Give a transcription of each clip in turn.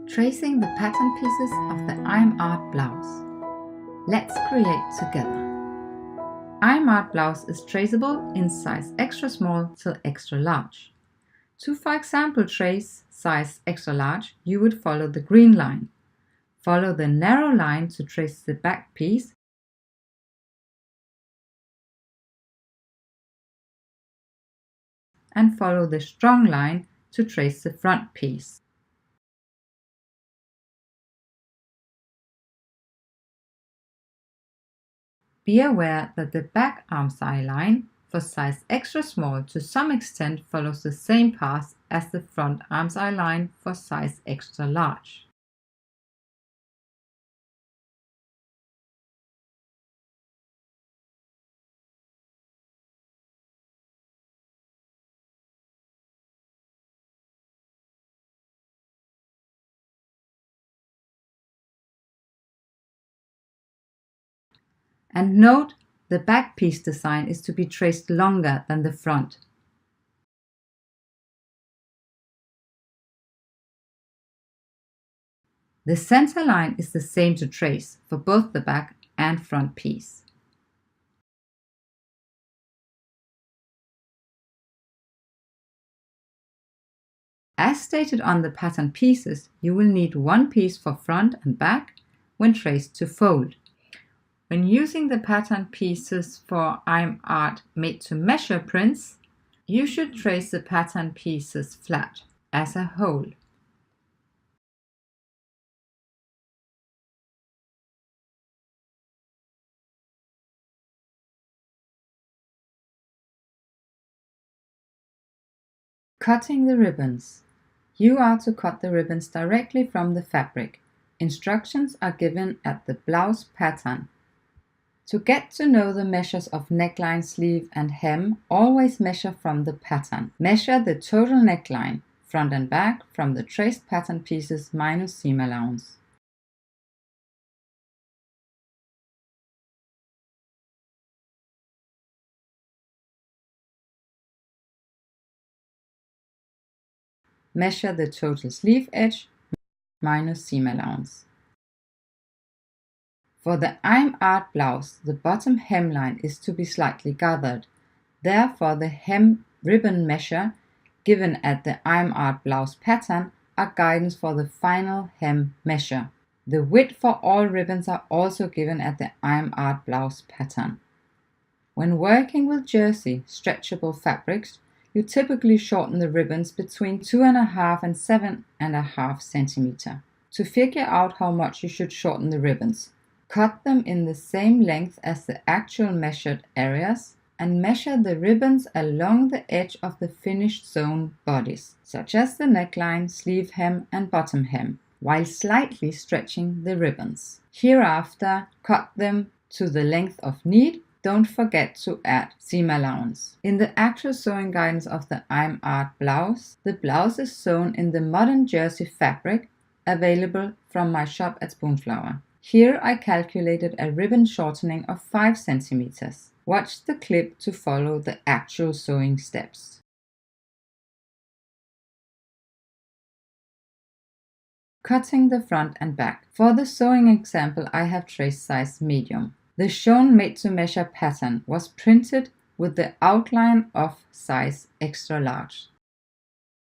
Tracing the pattern pieces of the Ejm Art blouse. Let's create together. Ejm Art blouse is traceable in size extra small till extra large. To, for example, trace size extra large, you would follow the green line. Follow the narrow line to trace the back piece, and follow the strong line to trace the front piece. Be aware that the back armscye line for size extra small to some extent follows the same path as the front armscye line for size extra large. And note, the back piece design is to be traced longer than the front. The center line is the same to trace for both the back and front piece. As stated on the pattern pieces, you will need one piece for front and back when traced to fold. When using the pattern pieces for Ejm Art made-to-measure prints, you should trace the pattern pieces flat as a whole. Cutting the ribbons. You are to cut the ribbons directly from the fabric. Instructions are given at the blouse pattern. To get to know the measures of neckline, sleeve and hem, always measure from the pattern. Measure the total neckline, front and back, from the traced pattern pieces minus seam allowance. Measure the total sleeve edge minus seam allowance. For the Ejm Art blouse, the bottom hemline is to be slightly gathered. Therefore, the hem ribbon measure given at the Ejm Art blouse pattern are guidance for the final hem measure. The width for all ribbons are also given at the Ejm Art blouse pattern. When working with jersey stretchable fabrics, you typically shorten the ribbons between 2.5 and 7.5 cm. To figure out how much you should shorten the ribbons, cut them in the same length as the actual measured areas and measure the ribbons along the edge of the finished sewn bodies, such as the neckline, sleeve hem and bottom hem, while slightly stretching the ribbons. Hereafter, cut them to the length of need. Don't forget to add seam allowance. In the actual sewing guidance of the Ejm Art blouse, the blouse is sewn in the modern jersey fabric available from my shop at Spoonflower. Here I calculated a ribbon shortening of 5 cm. Watch the clip to follow the actual sewing steps. Cutting the front and back. For the sewing example, I have traced size medium. The shown made-to-measure pattern was printed with the outline of size extra large.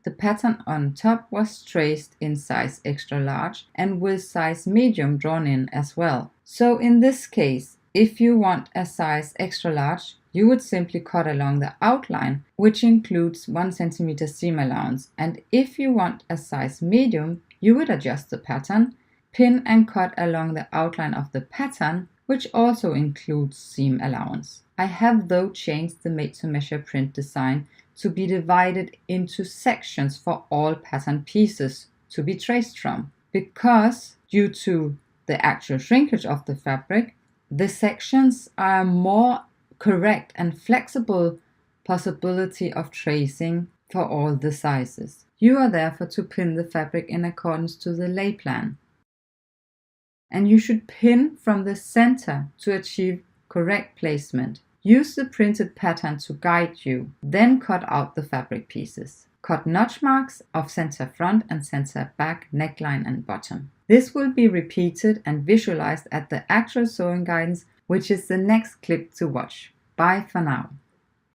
The pattern on top was traced in size extra large and with size medium drawn in as well. So in this case, if you want a size extra large, you would simply cut along the outline, which includes 1 cm seam allowance. And if you want a size medium, you would adjust the pattern, pin and cut along the outline of the pattern, which also includes seam allowance. I have though changed the made-to-measure print design to be divided into sections for all pattern pieces to be traced from, because due to the actual shrinkage of the fabric, the sections are a more correct and flexible possibility of tracing for all the sizes. You are therefore to pin the fabric in accordance to the lay plan. And you should pin from the center to achieve correct placement. Use the printed pattern to guide you, then cut out the fabric pieces. cut notch marks of center front and center back neckline and bottom. This will be repeated and visualized at the actual sewing guidance, which is the next clip to watch. Bye for now.